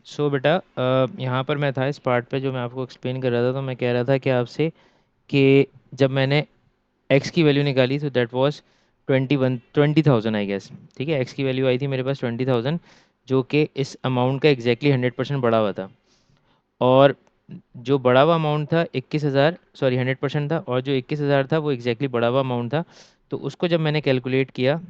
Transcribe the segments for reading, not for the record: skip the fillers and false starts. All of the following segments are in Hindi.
सो बेटा, यहाँ पर मैं था इस पार्ट पे जो मैं आपको एक्सप्लेन कर रहा था, तो मैं कह रहा था कि आपसे कि जब मैंने एक्स की वैल्यू निकाली तो दैट वाज 20,000 आई गेस। ठीक है, एक्स की वैल्यू आई थी मेरे पास 20,000, जो कि इस अमाउंट का एग्जैक्टली 100% बढ़ा हुआ था। और जो बढ़ा हुआ अमाउंट था 21,000, सॉरी 100% था, और जो 21,000 था वो एग्जैक्टली बढ़ा हुआ अमाउंट था। तो उसको जब मैंने कैलकुलेट किया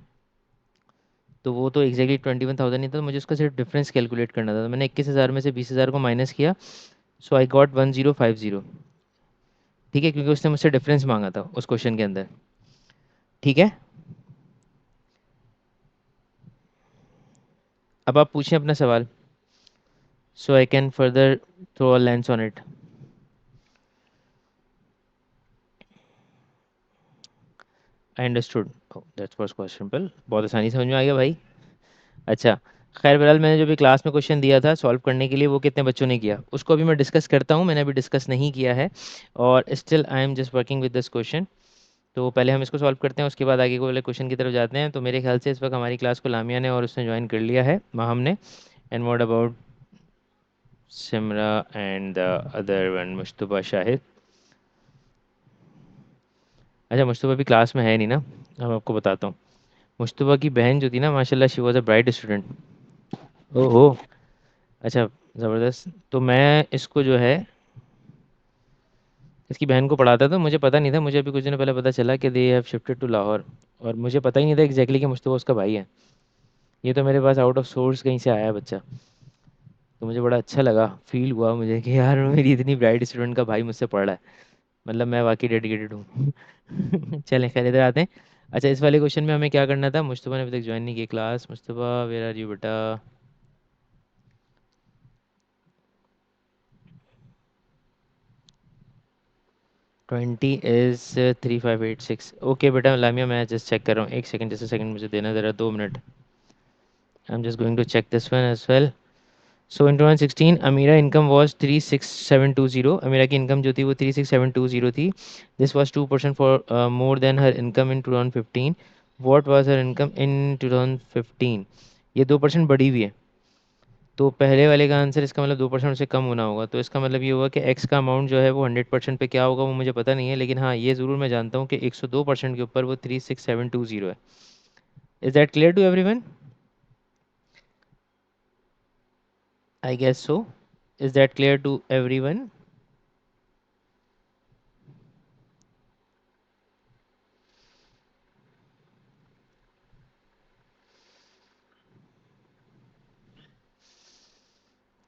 तो वो तो एग्जैक्टली 21,000 नहीं था, तो मुझे उसका सिर्फ डिफरेंस कैलकुलेट करना था। तो मैंने 21,000 में से 20,000 को माइनस किया। सो आई गॉट 1050। ठीक है, क्योंकि उसने मुझसे डिफरेंस मांगा था उस क्वेश्चन के अंदर। ठीक है, अब आप पूछें अपना सवाल, so I can further throw a lens on it. I understood. That's was question simple, बहुत आसानी से समझ में आ गया भाई। अच्छा, खैर बहरहाल मैंने जो भी क्लास में क्वेश्चन दिया था सॉल्व करने के लिए, वो कितने बच्चों ने किया उसको अभी मैं डिस्कस करता हूँ। मैंने अभी डिस्कस नहीं किया है, और still I am just working with this question. तो पहले हम इसको सॉल्व करते हैं, उसके बाद आगे को वाले क्वेश्चन की तरफ जाते हैं। तो मेरे ख्याल से इस वक्त हमारी क्लास को लामिया ने और उसने ज्वाइन कर लिया है, माहम ने। And what about Simra and the other one Mushtaba Shahid? अच्छा, मुश्तबा भी क्लास में है नहीं ना। अब आपको बताता हूँ, मुश्तबा की बहन जो थी ना, माशाल्लाह she was a bright student. ओहो, अच्छा, ज़बरदस्त। तो मैं इसको जो है, इसकी बहन को पढ़ाता था, मुझे पता नहीं था, मुझे अभी कुछ दिन पहले पता चला कि they have shifted to Lahore. और मुझे पता ही नहीं था एग्जैक्टली कि मुश्तबा उसका भाई है। ये तो मेरे पास आउट ऑफ सोर्स कहीं से आया है बच्चा। तो मुझे बड़ा अच्छा लगा, फील हुआ मुझे कि यार मेरी इतनी ब्राइट स्टूडेंट का भाई मुझसे पढ़ रहा है। मतलब मैं वाकई डेडिकेटेड हूँ। चलें, खैर इधर आते हैं। अच्छा, इस वाले क्वेश्चन में हमें क्या करना था? मुश्तबा ने अभी तक ज्वाइन नहीं की class. Mushtaba, where are you बेटा? 20 इज़ 3586। ओके बेटा लामिया, मैं जस्ट चेक कर रहा हूँ, एक सेकंड, जैसे सेकंड मुझे देना ज़रा, 2 मिनट। I am just going to check this one as well. So in 2016 Amira income was 36720। Amira की इनकम जो थी वो 36720 थी। This was 2% for more than her income in 2015। What was her income in 2015? ये 2% बढ़ी हुई है। तो पहले वाले का आंसर, इसका मतलब 2% से कम होना होगा। तो इसका मतलब ये हुआ कि एक्स का अमाउंट जो है वो 100% पे क्या होगा वो मुझे पता नहीं है, लेकिन हाँ ये ज़रूर मैं जानता हूँ कि 102% के ऊपर वो 36720 है। Is that clear to everyone? I guess so. Is that clear to everyone?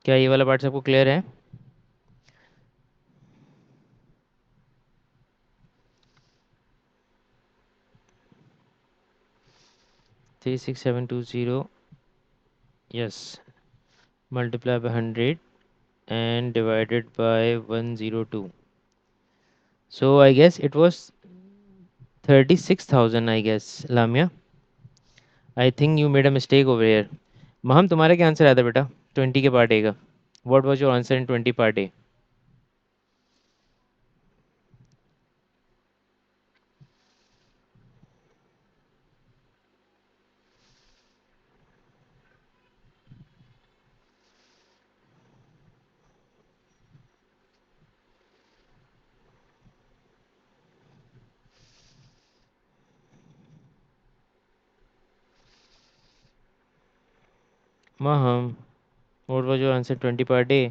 क्या ये वाला पार्ट सबको क्लियर है? 36720, yes, multiply by 100 and divided by 102. So I guess it was 36,000, I guess. Lamia, I think you made a mistake over here. Maham, तुम्हारा क्या आंसर आया था बेटा 20 के पार्ट ए का? What was your answer in 20 part A? Hmm, what was your answer 20 part A?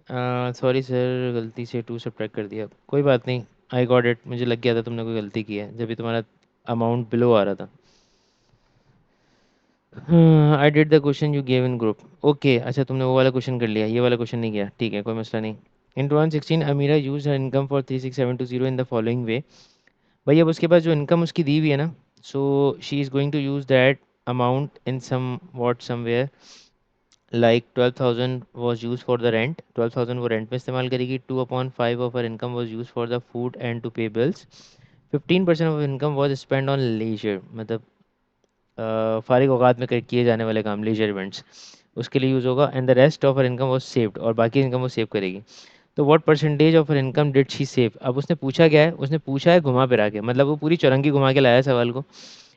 Sorry sir, गलती से 2 सब्ट्रैक्ट कर दिया, कोई बात नहीं। आई गॉट इट, मुझे लग गया था तुमने कोई गलती की है जब भी तुम्हारा अमाउंट बिलो आ रहा था। I did the question you gave in group. Okay, अच्छा तुमने वो वाला क्वेश्चन कर लिया, ये वाला क्वेश्चन नहीं किया, ठीक है, कोई मसला नहीं। In 2016 Amira use her income for 36720 in the following way. भाई अब उसके पास जो इनकम उसकी दी हुई है ना, so she is going to use that amount in some somewhat. Like 12,000 was use for the rent, 12,000 वो रेंट में इस्तेमाल करेगी। 2/5 of her income was use for the food and to pay bills. 15% of income was spend on leisure, मतलब फारिग औकात में किए जाने वाले काम, लीजर इवेंट्स, उसके लिए यूज़ होगा। And the rest of her income वो सेव्ड, और बाकी इनकम वो सेव करेगी। तो what percentage of her income did she save? अब उसने पूछा क्या है? उसने पूछा है घुमा फिरा के, मतलब वो पूरी चौरंगी घुमा के लाया है सवाल को।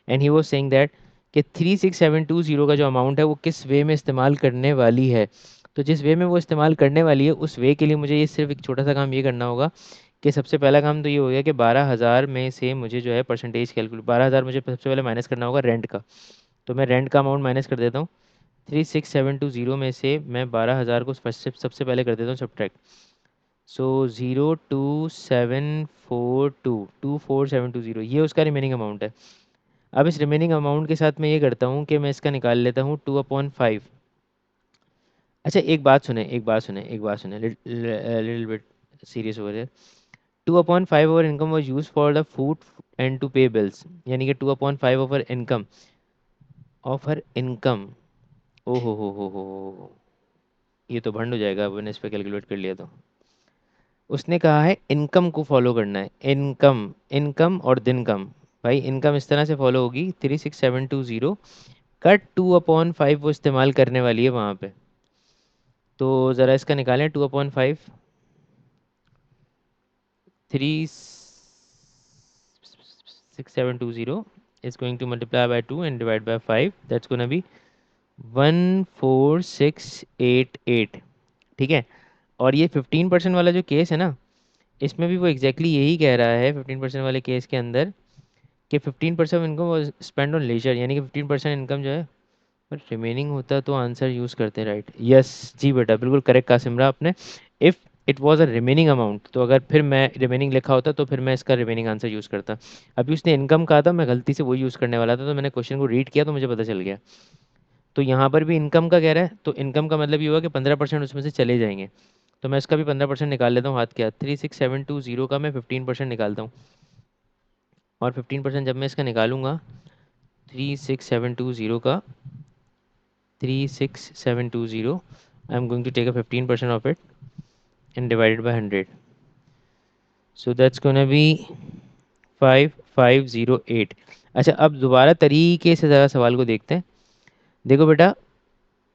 And he was saying that कि 36720 का जो अमाउंट है वो किस वे में इस्तेमाल करने वाली है। तो जिस वे में वो इस्तेमाल करने वाली है उस वे के लिए मुझे ये सिर्फ एक छोटा सा काम ये करना होगा कि सबसे पहला काम तो ये हो गया कि 12,000 में से मुझे जो है परसेंटेज कैलकुलेट, 12,000 मुझे सबसे पहले माइनस करना होगा रेंट का। तो मैं रेंट का अमाउंट माइनस कर देता हूँ। 36,720 में से मैं 12,000 को सबसे पहले कर देता हूँ सब्ट्रैक्ट। सो 02742 ये उसका रिमेनिंग अमाउंट है। अब इस रिमेनिंग अमाउंट के साथ मैं ये करता हूँ कि मैं इसका निकाल लेता हूँ 2/5। अच्छा एक बात सुने लिटिल बिट सीरियस ओवर है। 2/5 over income was use for the food and to pay bills, यानी कि 2/5 over income of her income. ओ हो, ये तो भंड हो जाएगा अब मैंने इस पे कैलकुलेट कर लिया तो। उसने कहा है इनकम को फॉलो करना है, इनकम, इनकम और दिन कम। भाई इनकम इस तरह से फॉलो होगी, 36,720 कट 2/5 वो इस्तेमाल करने वाली है वहाँ पे। तो ज़रा इसका निकालें 2/5। 36,720 is going to multiply by 2 and divide by 5, that's going to be 14688। ठीक है। और ये 15% वाला जो केस है ना, इसमें भी वो एग्जैक्टली यही कह रहा है 15% वाले केस के अंदर कि 15% income was spend on leisure, यानी कि 15% इनकम जो है, पर रिमेनिंग होता तो आंसर यूज़ करते, राइट। यस जी बेटा, बिल्कुल करेक्ट कहा सिमरा आपने। If it was a remaining amount, तो अगर फिर मैं रिमेनिंग लिखा होता तो फिर मैं इसका रिमेनिंग आंसर यूज़ करता। अभी उसने इनकम कहा था, मैं गलती से वो यूज़ करने वाला था, तो मैंने क्वेश्चन को रीड किया तो मुझे पता चल गया। तो यहाँ पर भी इनकम का कह रहा है, तो इनकम का मतलब ये हुआ कि 15% उसमें से चले जाएंगे। तो मैं इसका भी 15% निकाल लेता हूँ हाथ के हाथ। 36,720 का मैं 15% निकालता हूँ। और 15% जब मैं इसका निकालूंगा, 36,720 का 36,720, I am going to take a 15% of it and divide it by 100. So that's gonna be 5508। अच्छा अब दोबारा तरीके से ज़रा सवाल को देखते हैं। देखो बेटा,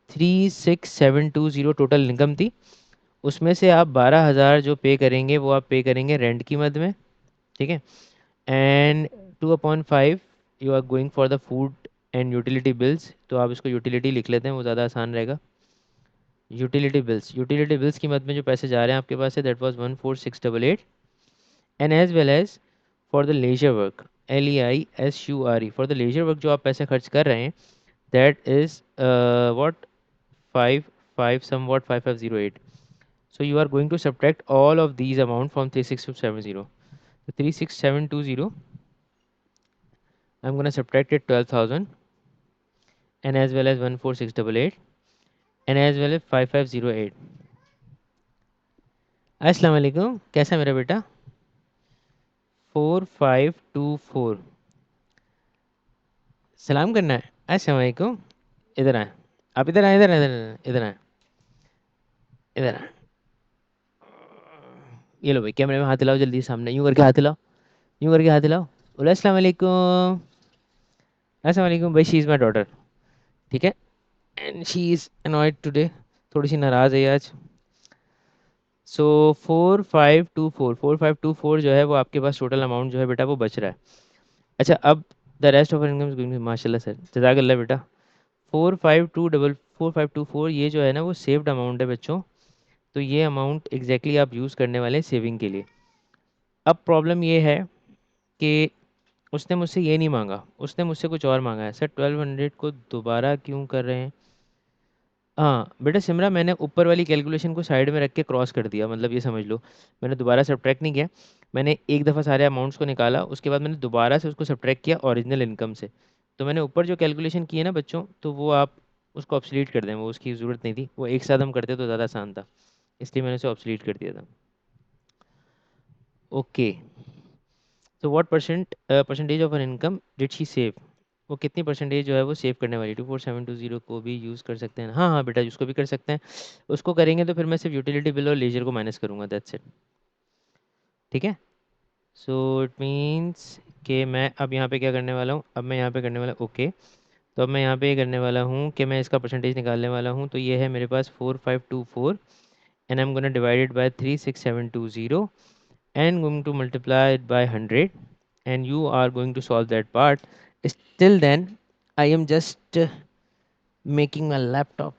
36,720 टोटल इनकम थी, उसमें से आप 12,000 जो पे करेंगे वो आप पे करेंगे रेंट की मद में। ठीक है। And 2/5 you are going for the food and utility bills, तो आप इसको यूटिलिटी लिख लेते हैं, वो ज़्यादा आसान रहेगा। यूटिलिटी बिल्स की मद में जो पैसे जा रहे हैं आपके पास से, that was 14688। And as well as for the leisure work, LEISURE, for the leisure work जो आप पैसे खर्च कर रहे हैं, that is what 55 somewhat 5508। So you are going to subtract all of these amount from 36,720। So 36,720, I'm going to subtract it 12,000, and as well as 14688, and as well as 5508। अस्सलाम वालेकुम, कैसा है मेरा बेटा? 4524, सलाम करना है। अस्सलाम वालेकुम, इधर आए, आप इधर आए, इधर आए, इधर आए, इधर आए। ये लो भाई, कैमरे में हाथ हिलाओ जल्दी, सामने यूं करके हाथ हिलाओ, यूं करके हाथ हिलाओ, बोलो अस्सलाम वालेकुम। अस्सलाम वालेकुम भाई, शी इज़ माई डॉटर। ठीक है। And she is annoyed today, थोड़ी सी नाराज़ है ये आज। सो 4524 जो है वो आपके पास टोटल अमाउंट जो है बेटा वो बच रहा है। अच्छा अब the rest of income is going, माशाल्लाह सर, जज़ाकल्लाह बेटा। 4524 ये जो है ना वो सेव्ड अमाउंट है बच्चों। तो ये अमाउंट एग्जैक्टली आप यूज़ करने वाले हैं सेविंग के लिए। अब प्रॉब्लम ये है कि उसने मुझसे ये नहीं मांगा, उसने मुझसे कुछ और मांगा है। सर 1200 को दोबारा क्यों कर रहे हैं? हाँ बेटा सिमरा, मैंने ऊपर वाली कैलकुलेशन को साइड में रख के क्रॉस कर दिया, मतलब ये समझ लो मैंने दोबारा सब्ट्रैक्ट नहीं किया। मैंने एक दफ़ा सारे अमाउंट्स को निकाला, उसके बाद मैंने दोबारा से उसको सब्ट्रैक्ट किया ओरिजिनल इनकम से। तो मैंने ऊपर जो कैलकुलेशन की है ना बच्चों, तो वो आप उसको ऑब्सलीट कर दें, वो उसकी ज़रूरत नहीं थी, वो एक साथ हम करते तो ज़्यादा आसान था, इसलिए मैंने उसे ऑब्सलीट कर दिया था। ओके। तो what percentage of an income did she save, वो कितनी परसेंटेज जो है वो सेव करने वाली। 24720 को भी यूज़ कर सकते हैं, हाँ हाँ बेटा उसको भी कर सकते हैं। उसको करेंगे तो फिर मैं सिर्फ यूटिलिटी बिल और लेजर को माइनस करूँगा, दैट्स इट। ठीक है। सो इट मीन्स कि मैं अब यहाँ पे क्या करने वाला हूँ, अब मैं यहाँ पे करने वाला, ओके। तो अब मैं यहाँ पे ये करने वाला हूँ कि मैं इसका परसेंटेज निकालने वाला हूँ। तो ये है मेरे पास 4524, and I am gonna divide it by 36720 and going to multiply it by 100, and you are going to solve that part. Still then I am just making my laptop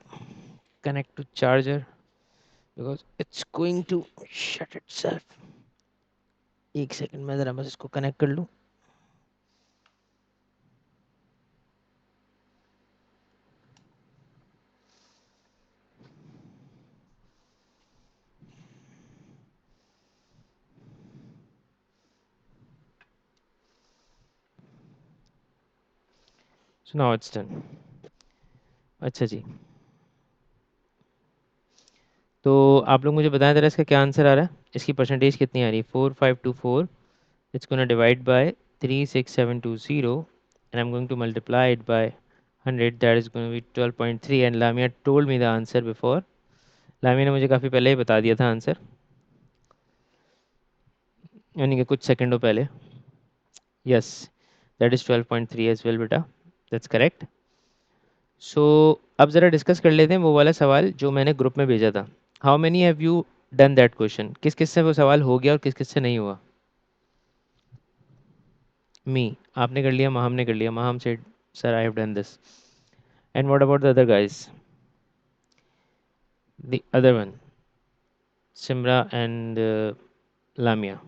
connect to charger because it's going to shut itself. एक सेकंड मैं ज़रा बस इसको कनेक्ट कर लूँ. So now it's done. अच्छा जी, तो आप लोग मुझे बताएं ज़रा इसका क्या आंसर आ रहा है. इसकी परसेंटेज कितनी आ रही है? 4524. It's going to divide by 36720 and I'm going to multiply it by 100. That is going to be 12.3 and Lamia told me the answer before. Lamia ने मुझे काफ़ी पहले ही बता दिया था आंसर, यानी कि कुछ सेकंडों पहले. Yes, that is 12.3 as well बेटा, दैट्स करेक्ट. सो अब ज़रा डिस्कस कर लेते हैं वो वाला सवाल जो मैंने ग्रुप में भेजा था. How many have you done that question? किस किस से वो सवाल हो गया और किस किस से नहीं हुआ? मी, आपने कर लिया, महाम ने कर लिया. Maham said sir I have done this. And what about the other guys? The other one, Simra and Lamia.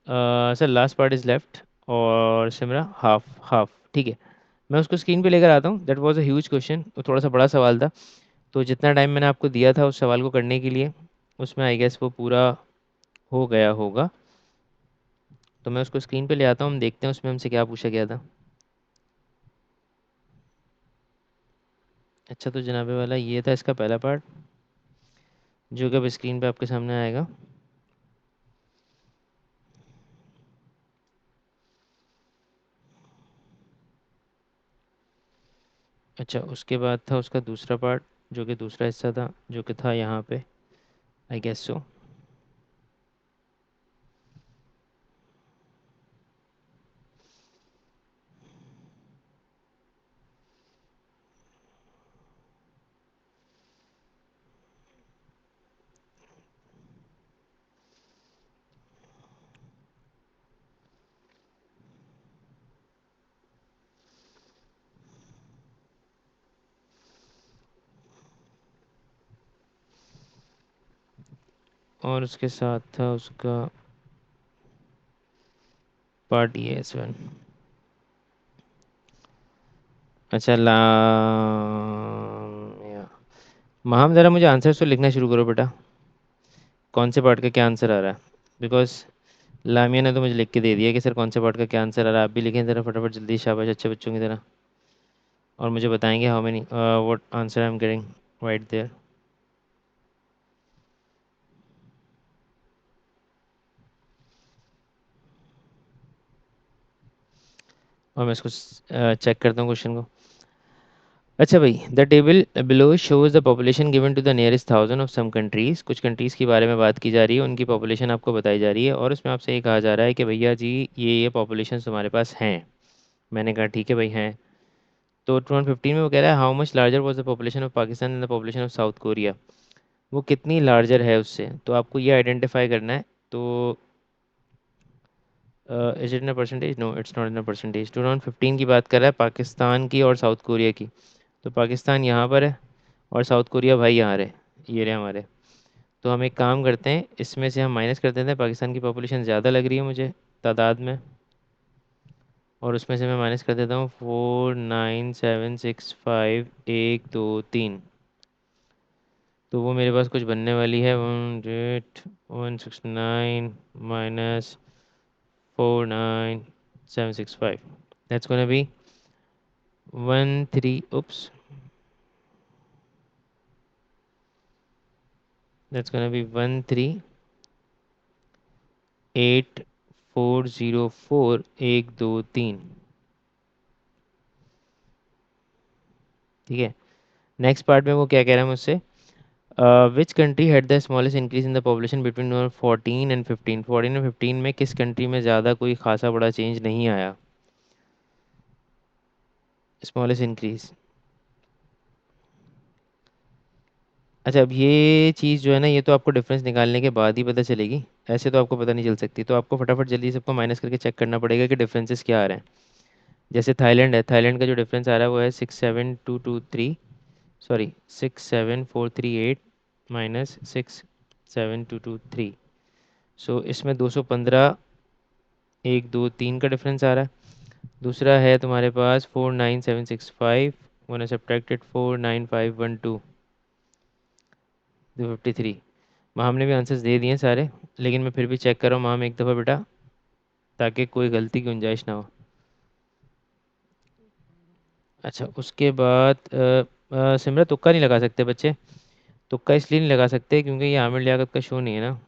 Sir last part is left और सिमरा हाफ हाफ. ठीक है, मैं उसको स्क्रीन पे लेकर आता हूँ. That was a huge question, वो थोड़ा सा बड़ा सवाल था. तो जितना टाइम मैंने आपको दिया था उस सवाल को करने के लिए, उसमें आई गेस वो पूरा हो गया होगा. तो मैं उसको स्क्रीन पे ले आता हूँ, हम देखते हैं उसमें हमसे क्या पूछा गया था. अच्छा, तो जनाबे वाला ये था इसका पहला पार्ट, जो कि अब स्क्रीन पे आपके सामने आएगा. अच्छा, उसके बाद था उसका दूसरा पार्ट, जो कि दूसरा हिस्सा था, जो कि था यहाँ पे, आई गेस सो. और उसके साथ था उसका पार्ट ये एस वन. अच्छा, महाम ज़रा मुझे आंसर तो लिखना शुरू करो बेटा, कौन से पार्ट का क्या आंसर आ रहा है. बिकॉज लामिया ने तो मुझे लिख के दे दिया कि सर कौन से पार्ट का क्या आंसर आ रहा है. आप भी लिखें ज़रा फटाफट जल्दी, शाबाश अच्छे बच्चों की तरह. और मुझे बताएंगे how many what answer I am getting right there. और मैं इसको चेक करता हूँ क्वेश्चन को. अच्छा भाई, the table below shows the population given to the nearest thousand of some countries. कुछ कंट्रीज़ के बारे में बात की जा रही है, उनकी पॉपुलेशन आपको बताई जा रही है, और उसमें आपसे ये कहा जा रहा है कि भैया जी ये पॉपुलेशन तुम्हारे पास हैं. मैंने कहा ठीक है भाई हैं. तो 2015 में वो कह रहा है how much larger was the population of Pakistan and the population of South Korea. वो कितनी लार्जर है उससे, तो आपको ये आइडेंटिफाई करना है. तो is it in percentage? No, it's not in percentage. 2015 की बात कर रहा है, पाकिस्तान की और साउथ कोरिया की. तो पाकिस्तान यहाँ पर है और साउथ कोरिया भाई यहाँ रहे, ये रहे हमारे. तो हम एक काम करते हैं, इसमें से हम माइनस कर देते हैं. पाकिस्तान की पॉपुलेशन ज़्यादा लग रही है मुझे तादाद में, और उसमें से मैं माइनस कर देता हूँ 49765 1 2 3. तो वो मेरे पास कुछ बनने वाली है 169 minus 49765. That's gonna B 13. oops, that's gonna be 138,404 1 2 3. ठीक है, नेक्स्ट पार्ट में वो क्या कह रहा है मुझसे. Which country had the smallest increase in the population between 14 and 15. 14 और 15 में किस कंट्री में ज़्यादा कोई खासा बड़ा चेंज नहीं आया, स्मॉलेस्ट इंक्रीज. अच्छा, अब ये चीज़ जो है ना, ये तो आपको डिफरेंस निकालने के बाद ही पता चलेगी, ऐसे तो आपको पता नहीं चल सकती. तो आपको फटाफट जल्दी सबको माइनस करके चेक करना पड़ेगा कि डिफरेंसेस क्या आ रहे हैं. जैसे थाईलैंड है, थाईलैंड का जो डिफरेंस आ रहा है वो है 67223. Sorry 67438 minus 67223। सो इसमें 215 1 2 3 का डिफरेंस आ रहा है। दूसरा है तुम्हारे पास 49765, वन सब्ट्रैक्टेड 49512, 253। वहाँ हमने भी आंसर्स दे दिए हैं सारे, लेकिन मैं फिर भी चेक कर रहा हूँ मैम एक दफ़ा बेटा, ताकि कोई गलती की गुंजाइश ना हो। अच्छा उसके बाद सिमरत तुक्का नहीं लगा सकते बच्चे। तुक्का इसलिए नहीं लगा सकते क्योंकि ये आमिर लियाकत का शो नहीं है ना।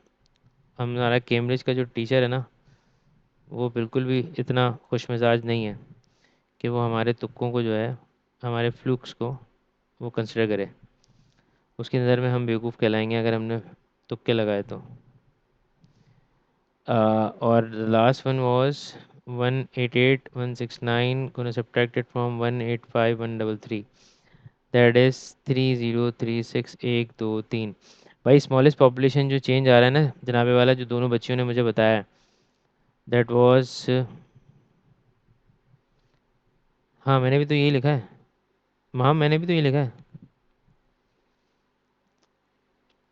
हमारा कैम्ब्रिज का जो टीचर है ना, वो बिल्कुल भी इतना खुश मिजाज नहीं है कि वो हमारे तुक्कों को जो है, हमारे फ्लूक्स को वो कंसिडर करे। उसकी नज़र में हम बेवकूफ़ कहलाएंगे अगर हमने तुक्के लगाए तो। और last one was 188 169 gonna subtract it from 185 133, that is 3036 1 2 3। भाई स्मॉलेस्ट पॉपुलेशन जो चेंज आ रहा है ना जनाबे वाला, जो दोनों बच्चियों ने मुझे बताया, दैट वाज, हाँ मैंने भी तो यही लिखा है। हाँ मैंने भी तो यही लिखा है।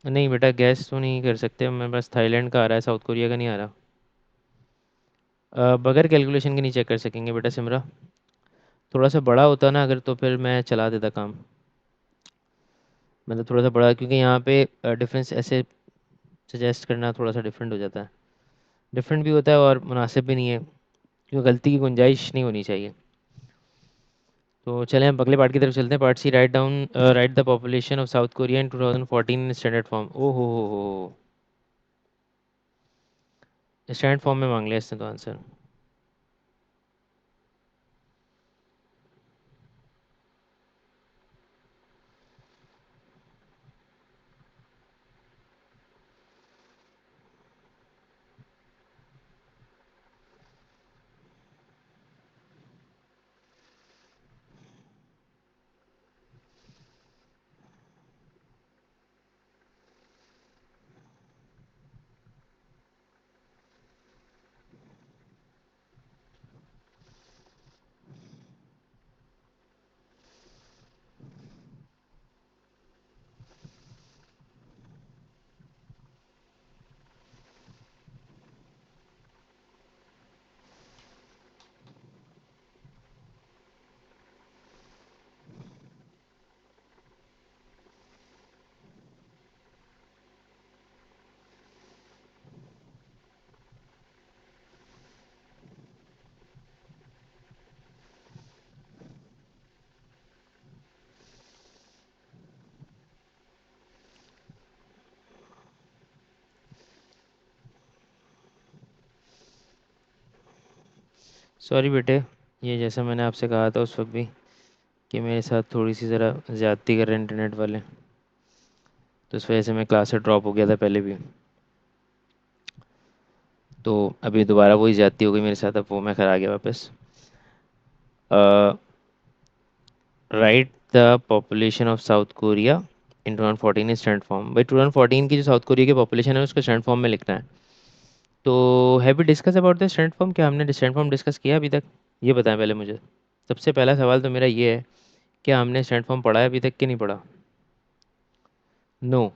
नहीं बेटा गैस तो नहीं कर सकते, मेरे पास थाईलैंड का आ रहा है, साउथ कोरिया का नहीं आ रहा। बगैर कैलकुलेशन के नहीं चेक कर सकेंगे बेटा सिमरा। थोड़ा सा बड़ा होता ना अगर, तो फिर मैं चला देता काम। मतलब थोड़ा सा बड़ा, क्योंकि यहाँ पे डिफरेंस ऐसे सजेस्ट करना थोड़ा सा डिफरेंट हो जाता है। डिफरेंट भी होता है और मुनासिब भी नहीं है, क्योंकि गलती की गुंजाइश नहीं होनी चाहिए। तो चलें हम अगले पार्ट की तरफ चलते हैं। Part C, write the population of South Korea in 2014 in standard form. ओ हो, स्टैंडर्ड फॉर्म में मांग लिया इसने तो आंसर। सॉरी बेटे, ये जैसा मैंने आपसे कहा था उस वक्त भी, कि मेरे साथ थोड़ी सी ज़रा ज़्यादती कर रहे हैं इंटरनेट वाले, तो इस वजह से मैं क्लास से ड्रॉप हो गया था पहले भी। तो अभी दोबारा वही ज़्यादती हो गई मेरे साथ, अब वो मैं करा गया वापस। Right the population of South Korea in 2014 stand form. भाई 2014 की जो साउथ कोरिया की पॉपुलेशन है उसको स्टैंड फॉर्म में लिखना है। तो have we discuss about the stand form? क्या हमने स्टैंड फॉर्म डिस्कस किया अभी तक? ये बताएं पहले मुझे। सबसे पहला सवाल तो मेरा ये है, क्या हमने स्टैंड फॉर्म पढ़ा है अभी तक कि नहीं पढ़ा? नो।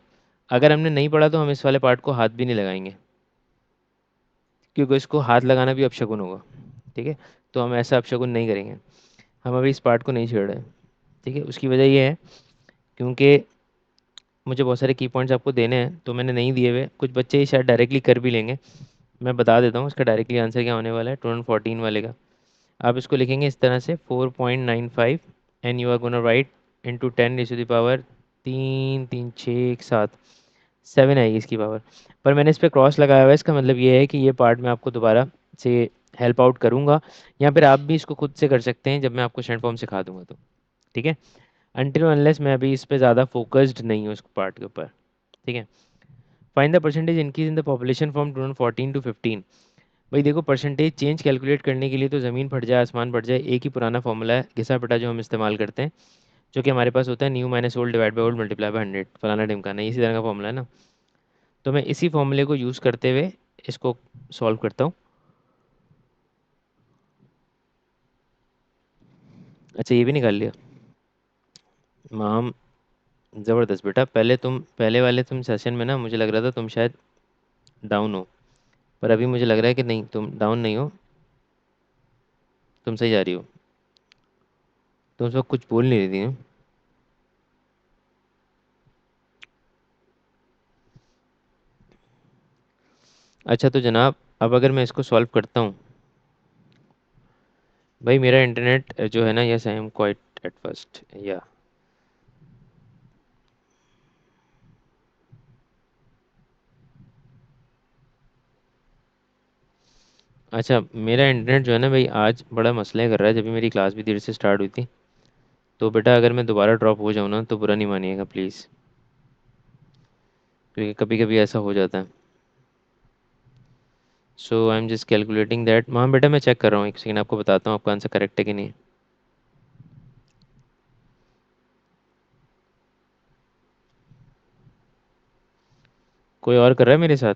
अगर हमने नहीं पढ़ा तो हम इस वाले पार्ट को हाथ भी नहीं लगाएंगे, क्योंकि इसको हाथ लगाना भी अपशगुन होगा। ठीक है, तो हम ऐसा अपशगुन नहीं करेंगे। हम अभी इस पार्ट को नहीं छेड़ रहे। ठीक है, उसकी वजह ये है क्योंकि मुझे बहुत सारे की पॉइंट्स आपको देने हैं, तो मैंने नहीं दिए हुए। कुछ बच्चे ही शायद डायरेक्टली कर भी लेंगे। मैं बता देता हूँ इसका डायरेक्टली आंसर क्या होने वाला है 2014 वाले का। आप इसको लिखेंगे इस तरह से 4.95, and you are gonna write into 10 to the power 3 3 6 1 7, 7 आएगी इसकी पावर। पर मैंने इस पर क्रॉस लगाया हुआ है, इसका मतलब ये है कि ये पार्ट मैं आपको दोबारा से हेल्प आउट करूँगा, या फिर आप भी इसको खुद से कर सकते हैं जब मैं आपको स्टैंड फॉर्म सिखा दूंगा तो। ठीक है, अनटिल अनलेस मैं अभी इस पे ज़्यादा फोकस्ड नहीं हूँ इस पार्ट के ऊपर। ठीक है, find the percentage increase in the population from 2014 to 15। भाई देखो, परसेंटेज चेंज कैलकुलेट करने के लिए तो ज़मीन फट जाए आसमान फट जाए, एक ही पुराना फॉर्मूला है घिसा पिटा जो हम इस्तेमाल करते हैं, जो कि हमारे पास होता है new minus old divide by old multiply by 100, फलाना ढिमकाना, इसी तरह का फॉर्मूला है ना। तो मैं इसी फॉर्मूले को यूज़ करते हुए इसको सॉल्व करता हूँ। अच्छा ये भी निकाल लिया मैम। ज़बरदस्त बेटा। पहले वाले तुम सेशन में ना मुझे लग रहा था तुम शायद डाउन हो, पर अभी मुझे लग रहा है कि नहीं, तुम डाउन नहीं हो, तुम सही जा रही हो। तुम उस वक्त कुछ बोल नहीं रही थी, हैं? अच्छा तो जनाब, अब अगर मैं इसको सॉल्व करता हूँ, भाई मेरा इंटरनेट जो है ना, yes I am quite at first या। अच्छा, मेरा इंटरनेट जो है ना भाई आज बड़ा मसले कर रहा है, जब भी मेरी क्लास भी देर से स्टार्ट हुई थी। तो बेटा अगर मैं दोबारा ड्रॉप हो जाऊँ ना तो बुरा नहीं मानिएगा प्लीज़, क्योंकि कभी कभी ऐसा हो जाता है। So I am just calculating that. हाँ बेटा मैं चेक कर रहा हूँ, एक सेकंड आपको बताता हूँ आपका आंसर करेक्ट है कि नहीं। कोई और कर रहा है मेरे साथ,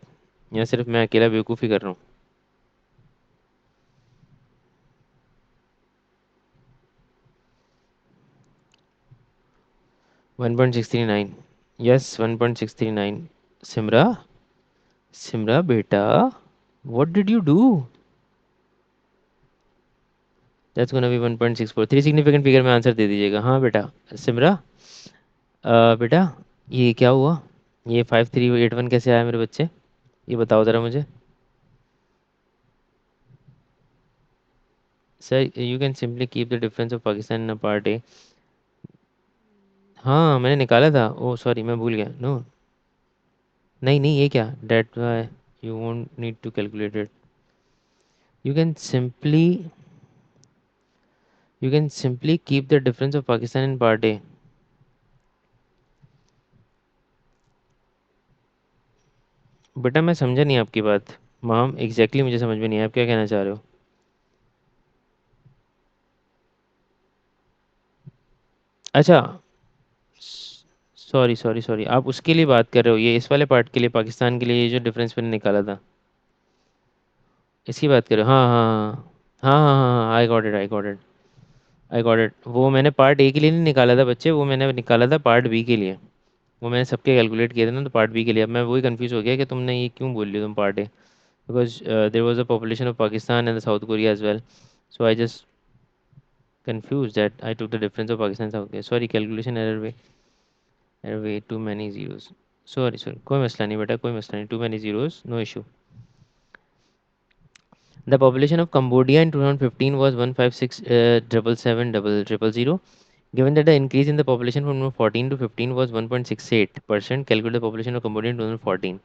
या सिर्फ मैं अकेला बेवकूफ़ी कर रहा हूँ? 1.639। यस 1.639। सिमरा, सिमरा बेटा, what did you do? That's gonna B 1.64। Three significant figure में आंसर दे दीजिएगा हाँ बेटा। सिमरा, बेटा ये क्या हुआ? ये 5381 कैसे आया मेरे बच्चे? ये बताओ ज़रा मुझे। Sir you can simply keep the difference of Pakistan in a part A. हाँ मैंने निकाला था, ओ सॉरी मैं भूल गया। नो, नहीं नहीं, ये क्या, that you won't need to calculate it. You can simply, you can simply keep the difference of Pakistan in part A. बेटा मैं समझा नहीं आपकी बात। माम एग्जैक्टली मुझे समझ में नहीं आया आप क्या कहना चाह रहे हो। अच्छा, सॉरी सॉरी सॉरी, आप उसके लिए बात कर रहे हो, ये इस वाले पार्ट के लिए, पाकिस्तान के लिए ये जो डिफरेंस मैंने निकाला था, इसकी बात कर रहे हो? हाँ हाँ हाँ हाँ हाँ हाँ, I got it, I got it, I got it. वो मैंने पार्ट ए के लिए नहीं निकाला था बच्चे, वो मैंने निकाला था पार्ट बी के लिए। वो मैंने सबके कैलकुलेट किए थे ना, तो पार्ट बी के लिए। अब मैं वही कंफ्यूज हो गया कि तुमने ये क्यों बोल रही हो तुम part A, because there was a population of Pakistan and South Korea as well. So I just confused that I took the difference of Pakistan and South Korea. Sorry, calculation error way too many zeros. Sorry, sorry. कोई मसला नहीं बेटा, कोई मसला नहीं. Too many zeros, no issue. The population of Cambodia in 2015 was 156,777,000. Given that the increase in the population from 2014 to 15 was 1.68%, calculate the population of Cambodia in 2014.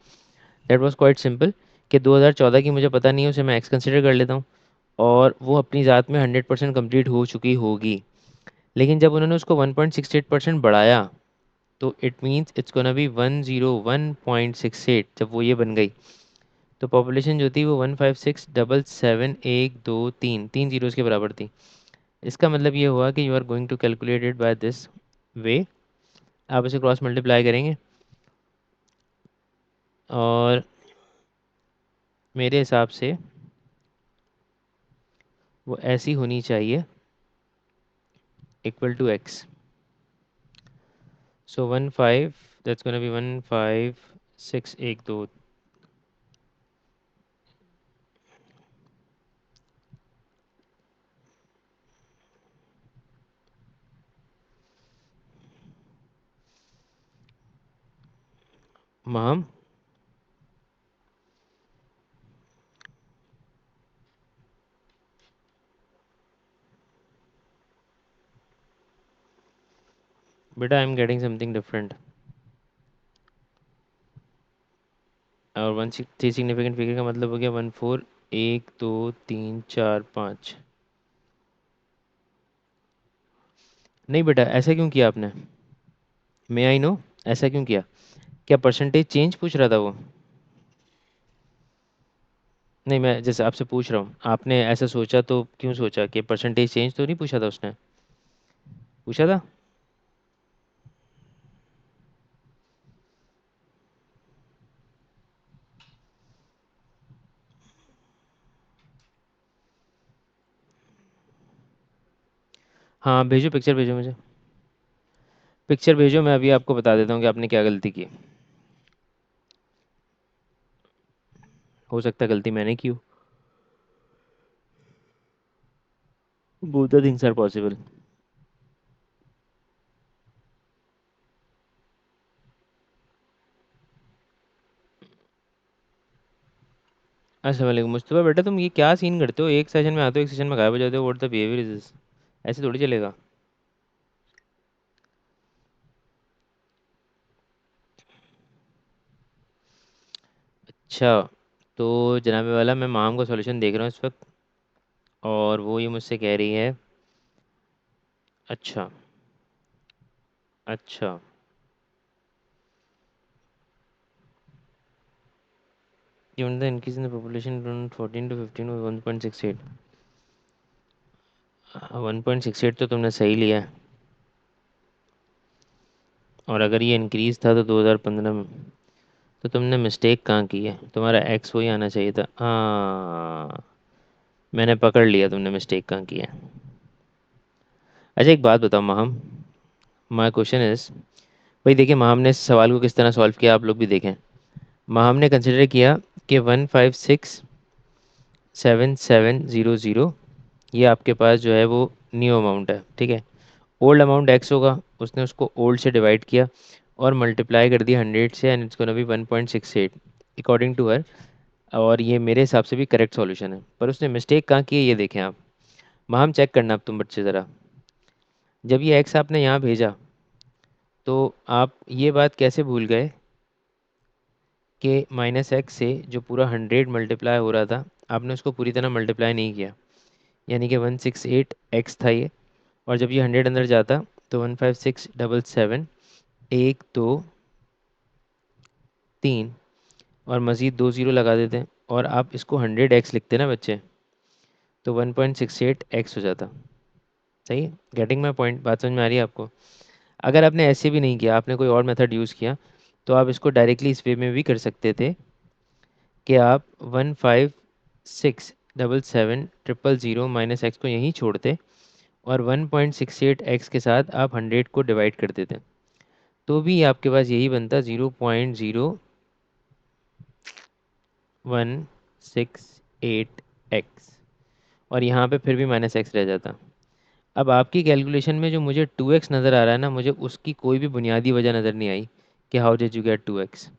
That was quite simple. कि 2014 की मुझे पता नहीं है, उसे मैं एक्स कंसिडर कर लेता हूँ, और वो अपनी ज़ात में 100% कंप्लीट हो चुकी होगी। लेकिन जब उन्होंने उसको 1.68% बढ़ाया, तो it means it's gonna B 101.68। जब वो ये बन गई, तो पॉपुलेशन जो थी वो 156,777,123, तीन जीरोस के बराबर थी। इसका मतलब ये हुआ कि you are going to calculate it by this way. आप इसे क्रॉस मल्टीप्लाई करेंगे, और मेरे हिसाब से वो ऐसी होनी चाहिए, equal to x. So 15, that's gonna be 156,123। Ma'am, बेटा I am getting something different. और वन थ्री सिग्निफिकेंट फिगर का मतलब हो गया 14, 1 2 3 4 5। नहीं बेटा, ऐसा क्यों किया आपने? मे आई नो, ऐसा क्यों किया? क्या परसेंटेज चेंज पूछ रहा था वो? नहीं, मैं जैसे आपसे पूछ रहा हूँ, आपने ऐसा सोचा तो क्यों सोचा? कि परसेंटेज चेंज तो नहीं पूछा था उसने? पूछा था। हाँ भेजो, पिक्चर भेजो मुझे। पिक्चर भेजो, मैं अभी आपको बता देता हूँ कि आपने क्या गलती की। हो सकता है गलती मैंने की हो। Both the things are possible. अस्सलाम वालेकुम मुस्तफ़ा, बेटा तुम ये क्या सीन करते हो, एक सेशन में आते हो एक सेशन में गायब हो जाते हो, what the behaviour is this? ऐसे थोड़ी चलेगा। अच्छा, तो जनाबे वाला मैं माम का सॉल्यूशन देख रहा हूँ इस वक्त, और वो ये मुझसे कह रही है। अच्छा। अच्छा। Given the increase in the population from 14 to 15 was 1.68। 1.68 तो तुमने सही लिया है। और अगर ये इंक्रीज था तो 2015 में, तो तुमने मिस्टेक कहाँ की है, तुम्हारा एक्स वही आना चाहिए था। हाँ, मैंने पकड़ लिया तुमने मिस्टेक कहाँ की है। अच्छा एक बात बताओ माहम, माय क्वेश्चन इज, भाई देखिए माहम ने इस सवाल को किस तरह सॉल्व किया, आप लोग भी देखें। माहम ने कंसिडर किया कि 1567700, ये आपके पास जो है वो न्यू अमाउंट है, ठीक है। ओल्ड अमाउंट एक्स होगा, उसने उसको ओल्ड से डिवाइड किया और मल्टीप्लाई कर दिया 100 से, and it's gonna be 1.68 according to her. और ये मेरे हिसाब से भी करेक्ट सॉल्यूशन है, पर उसने मिस्टेक कहाँ की है ये देखें आप। माहम चेक करना अब तुम बच्चे ज़रा, जब ये एक्स आपने यहाँ भेजा, तो आप ये बात कैसे भूल गए कि माइनस एक्स से जो पूरा 100 मल्टीप्लाई हो रहा था, आपने उसको पूरी तरह मल्टीप्लाई नहीं किया, यानी कि 168 एक्स था ये। और जब ये 100 अंदर जाता, तो 15677, एक दो तीन, और मज़ीद दो ज़ीरो लगा देते हैं, और आप इसको 100 एक्स लिखते ना बच्चे, तो 1.68 एक्स हो जाता। सही है, गेटिंग माई पॉइंट, बात समझ में आ रही है आपको? अगर आपने ऐसे भी नहीं किया, आपने कोई और मेथड यूज़ किया, तो आप इसको डायरेक्टली इस वे में भी कर सकते थे कि आप 1567700 माइनस एक्स को यहीं छोड़ते, और 1.68 एक्स के साथ आप 100 को डिवाइड कर देते, तो भी आपके पास यही बनता 0.0168 एक्स, और यहाँ पे फिर भी माइनस एक्स रह जाता। अब आपकी कैलकुलेशन में जो मुझे 2 एक्स नज़र आ रहा है ना, मुझे उसकी कोई भी बुनियादी वजह नज़र नहीं आई कि how did you get 2 x,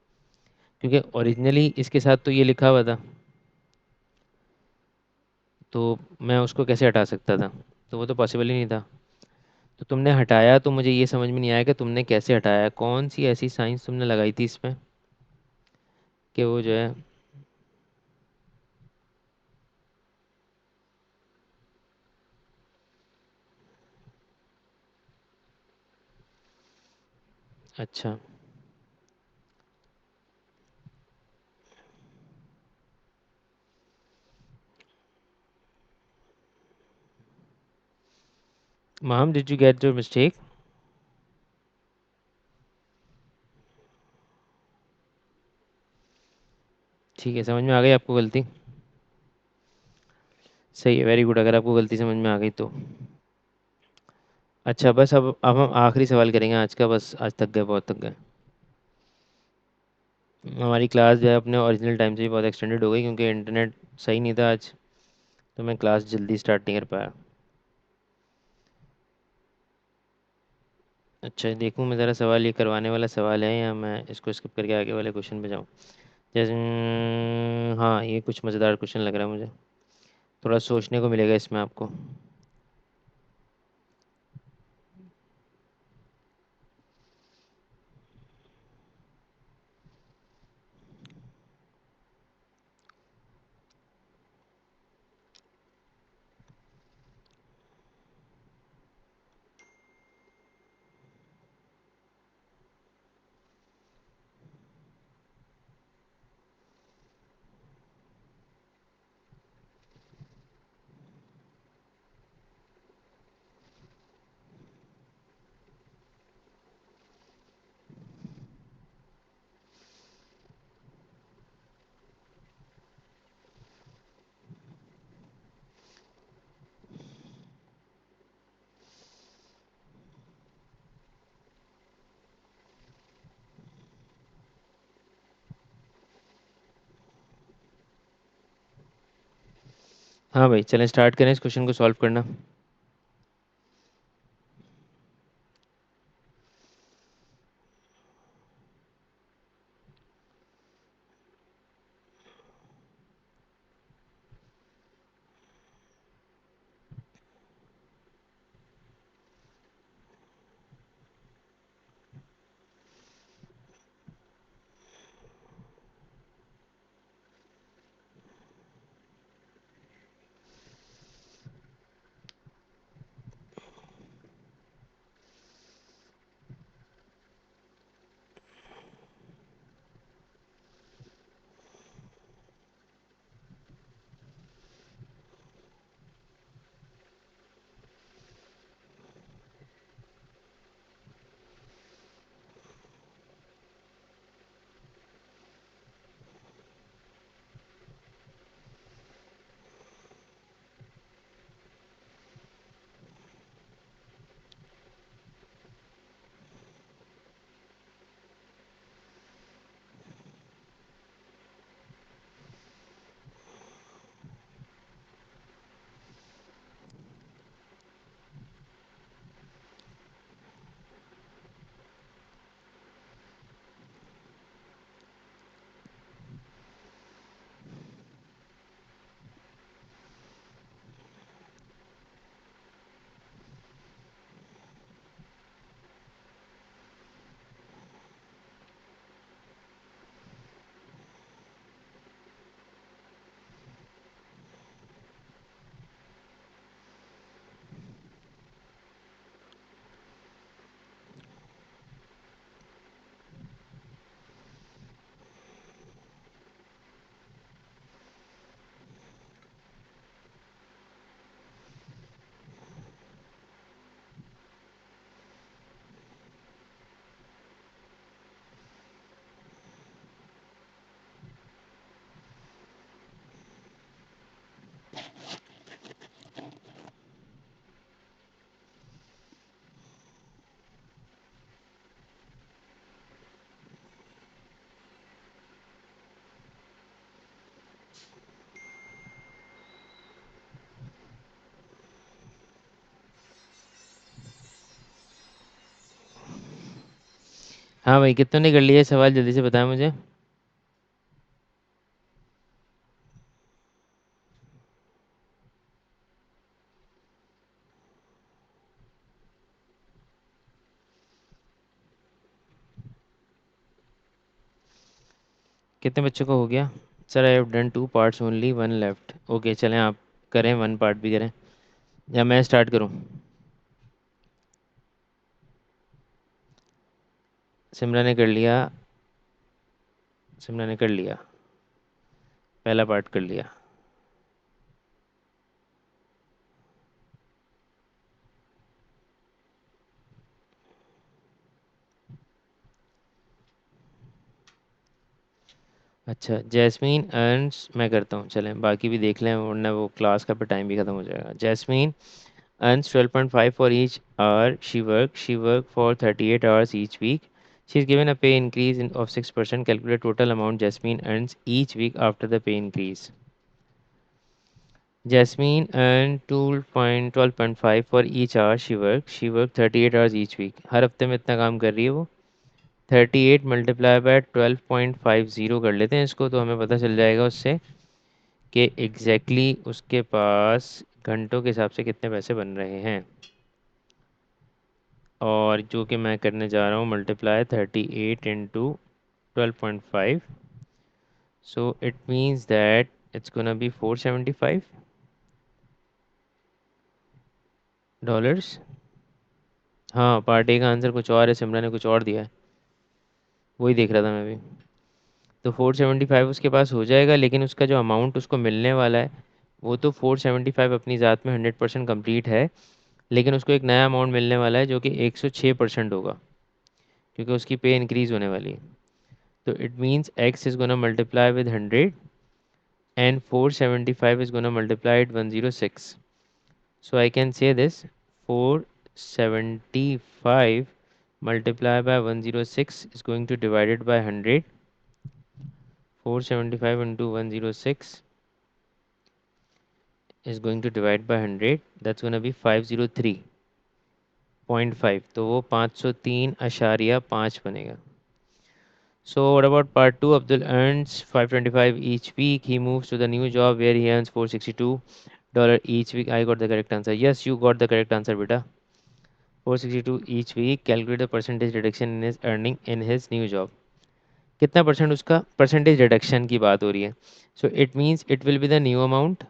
क्योंकि ओरिजिनली इसके साथ तो ये लिखा हुआ था, तो मैं उसको कैसे हटा सकता था, तो वो तो पॉसिबल ही नहीं था। तो तुमने हटाया, तो मुझे ये समझ में नहीं आया कि तुमने कैसे हटाया, कौन सी ऐसी साइंस तुमने लगाई थी इसमें कि वो जो है। अच्छा। माम did you get your mistake? ठीक है, समझ में आ गई आपको गलती? सही है, वेरी गुड, अगर आपको गलती समझ में आ गई तो। अच्छा बस अब हम आखिरी सवाल करेंगे आज का, बस आज थक गए, बहुत थक गए। हमारी क्लास जो है अपने ओरिजिनल टाइम से भी बहुत एक्सटेंडेड हो गई, क्योंकि इंटरनेट सही नहीं था आज, तो मैं क्लास जल्दी स्टार्ट नहीं कर पाया। अच्छा देखूँ मैं ज़रा, सवाल ये करवाने वाला सवाल है या मैं इसको स्किप करके आगे वाले क्वेश्चन पे जाऊँ? जैसे हाँ, ये कुछ मज़ेदार क्वेश्चन लग रहा है मुझे, थोड़ा सोचने को मिलेगा इसमें आपको। हाँ भाई, चलें स्टार्ट करें इस क्वेश्चन को सॉल्व करना। हाँ भाई, कितनों ने कर लिया है सवाल, जल्दी से बताएं मुझे। कितने बच्चों को हो गया? Sir I have done 2 parts only, 1 left. Okay, चलें आप करें, 1 पार्ट भी करें, या मैं स्टार्ट करूं? सिमरन ने कर लिया। सिमरन ने कर लिया, पहला पार्ट कर लिया। अच्छा, जैस्मीन अर्न्स, मैं करता हूँ, चलें बाकी भी देख लें वरना वो क्लास का पर टाइम भी ख़त्म हो जाएगा। Jasmine earns 12.5 for each hour she works. She worked for 38 hours each week. She is given a pay increase of 6%. Calculate total amount Jasmine earns each week after the pay increase. Jasmine earned 12.5 for each hour she worked. She worked 38 hours each week. हर हफ्ते में इतना काम कर रही है वो। 38 मल्टीप्लाई बाय 12.50 कर लेते हैं इसको, तो हमें पता चल जाएगा उससे कि उसके पास घंटों के हिसाब से कितने पैसे बन रहे हैं। और जो कि मैं करने जा रहा हूँ, multiply 38 into 12.5, so it means that it's gonna B $475। हाँ, पार्ट ए का आंसर कुछ और है, सिमरन ने कुछ और दिया है, वही देख रहा था मैं भी। तो 475 उसके पास हो जाएगा, लेकिन उसका जो अमाउंट उसको मिलने वाला है वो तो 475 अपनी ज़ात में 100% कम्प्लीट है, लेकिन उसको एक नया अमाउंट मिलने वाला है जो कि 106% होगा, क्योंकि उसकी पे इंक्रीज़ होने वाली है। तो it means x is gonna multiply with 100 and 475 is going to multiply it 106. So I can say this: 475 multiplied by 106 is going to divide it by 100. 475 into 106 is going to divide by 100, that's going to be 503.5, तो वो 503.5 बनेगा. So what about part 2? Abdul earns 525 each week. He moves to the new job where he earns $462 each week. I got the correct answer. Yes, you got the correct answer, beta. 462 each week. Calculate the percentage reduction in his earning in his new job. कितना परसेंट उसका परसेंटेज रिडक्शन की बात हो रही है. So it means it will be the new amount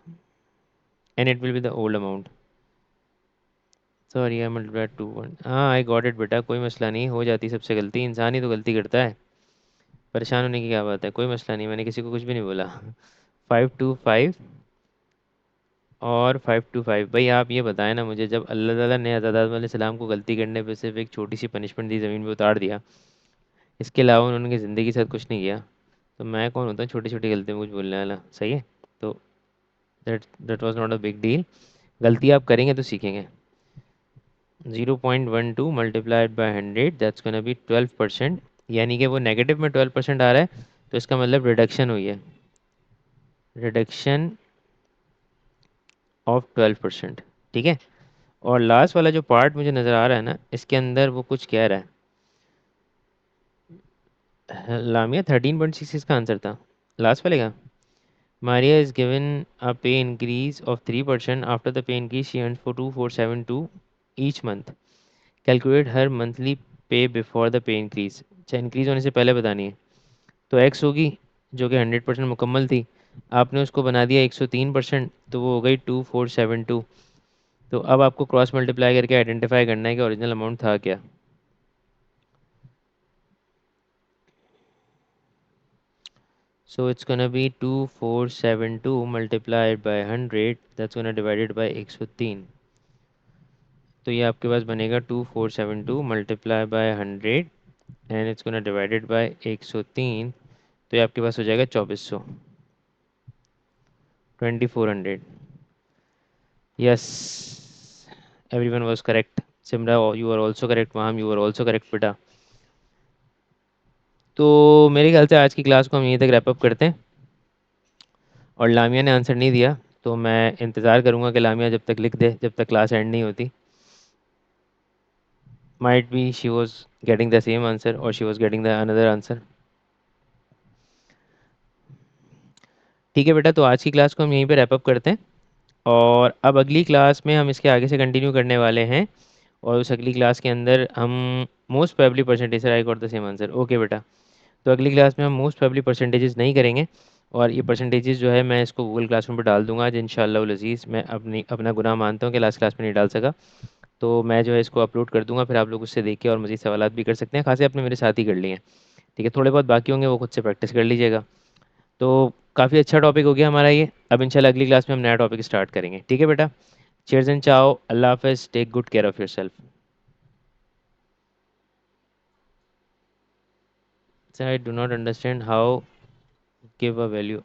and it will be the old amount. Sorry I multiply 2 1. हाँ आई गॉट इट बेटा, कोई मसला नहीं, हो जाती सबसे गलती, इंसान ही तो गलती करता है, परेशान होने की क्या बात है, कोई मसला नहीं, मैंने किसी को कुछ भी नहीं बोला. 525 और 525. भाई आप ये बताएं ना मुझे, जब अल्लाह ताला ने हज़रत आदम अलैहिस्सलाम को गलती करने पे सिर्फ एक छोटी सी पनिशमेंट दी, ज़मीन पे उतार दिया, इसके अलावा उन्होंने उनकी ज़िंदगी के साथ कुछ नहीं किया, तो मैं कौन होता हूँ छोटी छोटी गलती में कुछ बोलने वाला. सही है. तो that that was not a big deal. गलती आप करेंगे तो सीखेंगे. 0.12 multiplied by 100, that's gonna B 12%. यानी कि वो नेगेटिव में 12% आ रहा है, तो इसका मतलब रिडक्शन हुई है, रिडक्शन ऑफ 12%. ठीक है. और लास्ट वाला जो पार्ट मुझे नज़र आ रहा है ना, इसके अंदर वो कुछ कह रहा है. लामिया 13.6 इसका आंसर था लास्ट वाले का. मारिया इज गिवन अ पे increase of 3% after the pay increase she earns for 2472 each month. Calculate her monthly पे बिफोर द पे इंक्रीज. अच्छा, इंक्रीज होने से पहले बतानी है. तो एक्स होगी जो कि 100% मुकम्मल थी, आपने उसको बना दिया 103%, तो वो हो गई 2472. तो अब आपको क्रॉस मल्टीप्लाई करके आइडेंटिफाई करना है कि ओरिजिनल अमाउंट था क्या. So it's gonna be 2472 multiplied by 100, that's gonna divided by 103. तो ये आपके पास बनेगा 2472 multiply by 100 and it's gonna divided by 103. तो ये आपके पास हो जाएगा 2400, 2400. Yes, everyone was correct. Simra, you are also correct. Maham, you are also correct बेटा. तो मेरे ख्याल से आज की क्लास को हम यहीं तक रैप अप करते हैं. और लामिया ने आंसर नहीं दिया, तो मैं इंतज़ार करूँगा कि लामिया जब तक लिख दे, जब तक क्लास एंड नहीं होती. Might be she was getting the same answer or she was getting the another answer. ठीक है बेटा, तो आज की क्लास को हम यहीं पे रैप अप करते हैं. और अब अगली क्लास में हम इसके आगे से कंटिन्यू करने वाले हैं. और उस अगली क्लास के अंदर हम most probably percentage, I got the same answer. Okay बेटा. तो अगली क्लास में हम मोस्ट प्रोबेबली परसेंटेजेस नहीं करेंगे. और ये परसेंटेजेस जो है मैं इसको गूगल क्लासरूम पर डाल दूंगा आज इंशाअल्लाह अज़ीज़. मैं अपना गुनाह मानता हूँ कि लास्ट क्लास में नहीं डाल सका, तो मैं जो है इसको अपलोड कर दूंगा, फिर आप लोग उससे देख के और मज़ीद सवालात भी कर सकते हैं. खासे आपने मेरे साथ ही कर लिए हैं. ठीक है, थोड़े बहुत बाकी होंगे वो खुद से प्रैक्टिस कर लीजिएगा. तो काफ़ी अच्छा टॉपिक हो गया हमारा ये. अब इंशाल्लाह अगली क्लास में हम नया टॉपिक स्टार्ट करेंगे. ठीक है बेटा. चीयर्स एंड चाओ, अल्लाह हाफ़िज़, take good care of yourself. I do not understand how give a value.